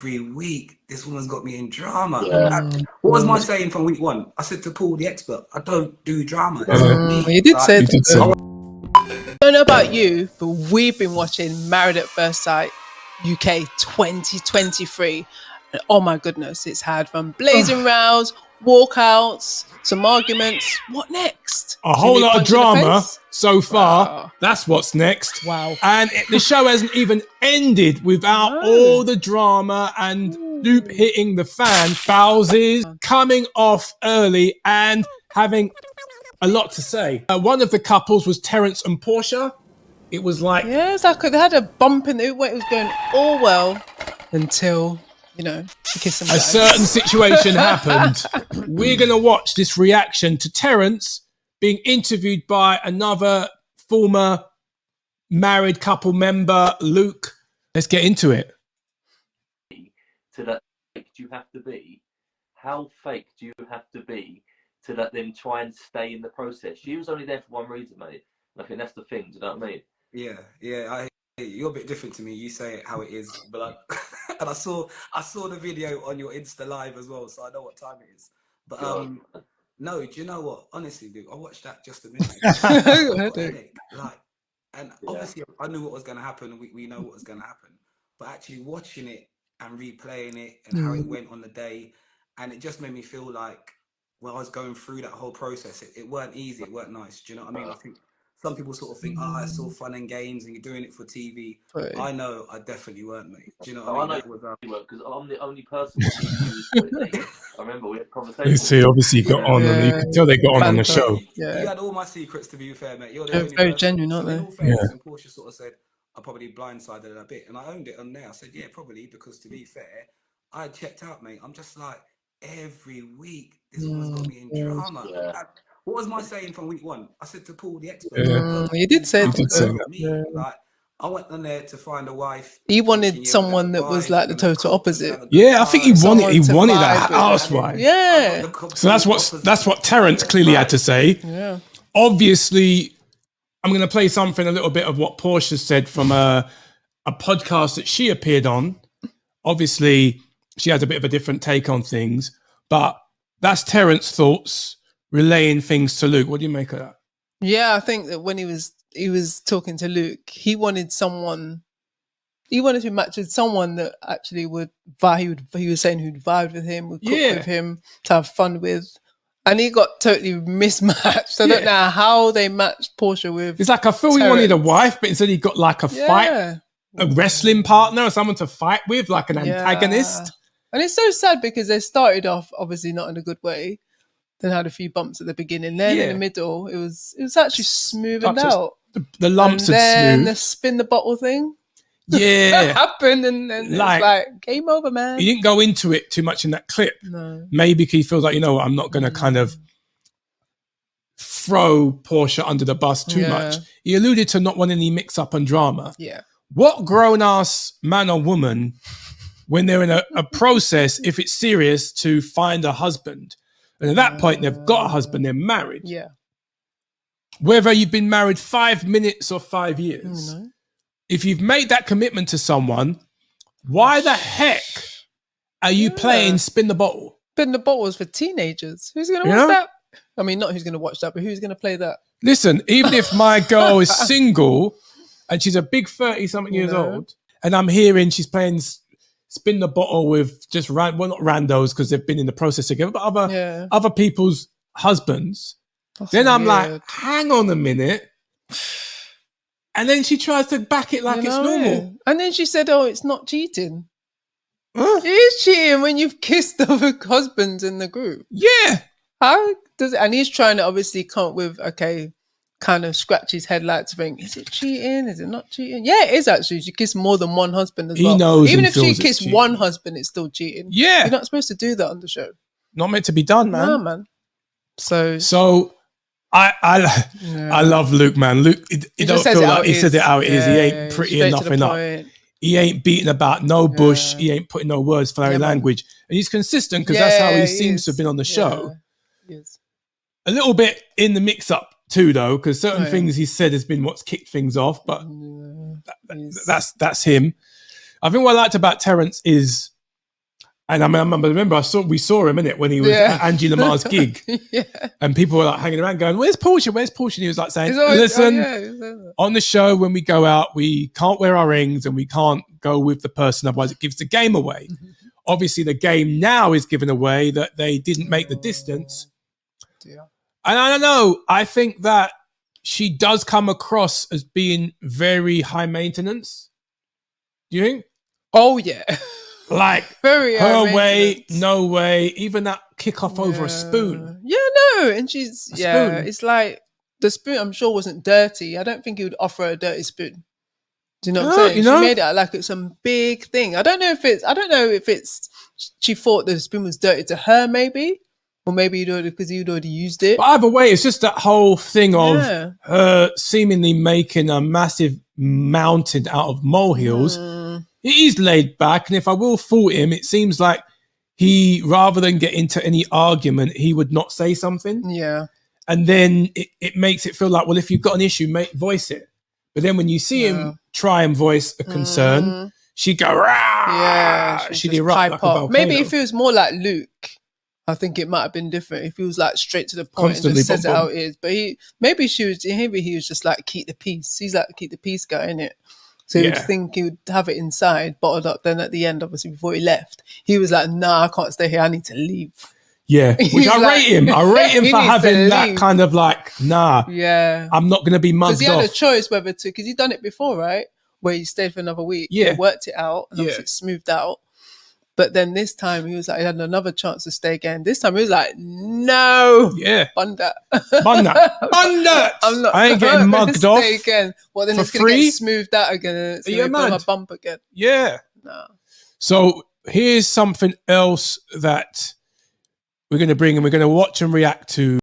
every week this woman's got me in drama. Yeah. What was my saying from week one? I said to Paul, the expert, I don't do drama. It's Uh-huh. not me. You did say You did say. I don't know about you, but we've been watching Married at First Sight UK 2023. And oh my goodness, it's had from blazing rows, walkouts, some arguments. What next? A whole lot of drama so far. Wow. That's what's next. Wow. And the show hasn't even ended without all the drama and Luke hitting the fan. Bowses coming off early and having a lot to say. One of the couples was Terence and Portia. It was like... Yeah, it's like they had a bump in the way it was going all well until, you know, she kissed him. A certain situation happened. We're going to watch this reaction to Terence being interviewed by another former married couple member, Luke. Let's get into it. To that fake do you have to be? How fake do you have to be to let them try and stay in the process? She was only there for one reason, mate. I think that's the thing. Do you know what I mean? Yeah. You're a bit different to me. You say it how it is, but and I saw the video on your Insta live as well, so I know what time it is. But no, do you know what? Honestly, dude, I watched that just a minute ago. Obviously, I knew what was going to happen. We know what was going to happen, but actually watching it and replaying it and how it went on the day, and it just made me feel like when I was going through that whole process, it weren't easy, it weren't nice. Do you know what I mean? I think some people sort of think, it's all fun and games and you're doing it for TV. Right. I know I definitely weren't, mate. Do you know what I mean? I know because I'm the only person I remember we had a conversation. You see, obviously got on, and you can tell they got on the show. You had all my secrets, to be fair, mate. You're the only very person. genuine, aren't they? In all fairness, and Portia sort of said, I probably blindsided her a bit, and I owned it on there. I said, yeah, probably, because to be fair, I checked out, mate. I'm just like, every week, this woman's got me in drama. Yeah. What was my saying from week one? I said to Paul, the expert. You did say that. Me. Like, I went on there to find a wife. He wanted someone that was like the total opposite. Yeah, I think he wanted a housewife. Yeah. So that's what Terence clearly had to say. Yeah. Obviously, I'm going to play something, a little bit of what Portia said from a podcast that she appeared on. Obviously, she has a bit of a different take on things, but that's Terence's thoughts relaying things to Luke. What do you make of that? Yeah, I think that when he was talking to Luke, he wanted to match with someone that actually would vibe. He was saying who'd vibe with him, would cook with him, to have fun with. And he got totally mismatched. I don't know how they matched Portia with. It's like, I feel he wanted a wife, but instead he got like a fight, a wrestling partner or someone to fight with, like an antagonist. And it's so sad because they started off obviously not in a good way. Then had a few bumps at the beginning. Then in the middle, it was actually smoothened out. The lumps had then smoothed. the spin the bottle thing. Yeah. happened and it's like game over, man. He didn't go into it too much in that clip. No. Maybe he feels like, you know what, I'm not going to kind of throw Portia under the bus too much. He alluded to not wanting any mix up and drama. Yeah. What grown-ass man or woman, when they're in a process, if it's serious, to find a husband? And at that point, they've got a husband, they're married. Yeah. Whether you've been married 5 minutes or 5 years, if you've made that commitment to someone, why the heck are you playing Spin the Bottle? Spin the Bottle is for teenagers. Who's going to watch that? I mean, not who's going to watch that, but who's going to play that? Listen, even if my girl is single and she's a big 30-something years old, and I'm hearing she's playing Spin the Bottle with just not randos because they've been in the process together, but other people's husbands. That's then I'm like, hang on a minute. And then she tries to back it like it's normal. And then she said, oh, it's not cheating. It is cheating when you've kissed other husbands in the group. Yeah. How does it? And he's trying to obviously come up with, kind of scratch his head like to think, is it cheating? Is it not cheating? Yeah, it is actually. She kissed more than one husband as well. He knows. Even if she kissed one husband, it's still cheating. Yeah. You're not supposed to do that on the show. Not meant to be done, man. No, man. So I love Luke, man. Luke, he don't feel like he says it how it is. He ain't pretty enough enough. He ain't beating about no bush. He ain't putting no words, flowery language. And he's consistent because that's how he seems to have been on the show. Yes. A little bit in the mix-up too, though, because certain things he said has been what's kicked things off, but that's him. I think what I liked about Terence is And I remember we saw him in it when he was at Angie Lamar's gig, and people were like hanging around going, "Where's Portia? Where's Portia?" And he was like saying, "Listen, on the show when we go out, we can't wear our rings and we can't go with the person, otherwise it gives the game away." Obviously, the game now is given away that they didn't make the distance. And I don't know. I think that she does come across as being very high maintenance. Do you think? Oh yeah. Like very her way, no way. Even that kick off over a spoon. Yeah, no. And she's spoon. It's like the spoon. I'm sure wasn't dirty. I don't think he would offer her a dirty spoon. Do you know what I'm saying? She made it like it's some big thing. I don't know if it's. She thought the spoon was dirty to her, maybe, or maybe because he'd already used it. But either way, it's just that whole thing of her seemingly making a massive mountain out of molehills. He's laid back, and if I will fault him, it seems like he, rather than get into any argument, he would not say something. Yeah. And then it makes it feel like, well, if you've got an issue, voice it. But then when you see him try and voice a concern, she'd go, rah! Yeah. She'd erupt like a volcano. Maybe if it was more like Luke, I think it might have been different. If he was like straight to the point Constantly, and just says it how it is. But maybe he was just like, keep the peace. He's like, keep the peace guy, innit? So he would think he would have it inside, bottled up. Then at the end, obviously, before he left, he was like, nah, I can't stay here. I need to leave. Yeah, which I rate him. I rate him for having that kind of like, nah, I'm not going to be mugged off. Because he had a choice whether to, because he's done it before, right? Where he stayed for another week. Yeah. He worked it out and obviously it smoothed out. But then this time he was like, he had another chance to stay again. This time he was like, no. Yeah. Bun that. I ain't getting mugged off. Again. Well, then it's going to get smoothed out again. And it's going to become a bump again. Yeah. No. So here's something else that we're going to bring and we're going to watch and react to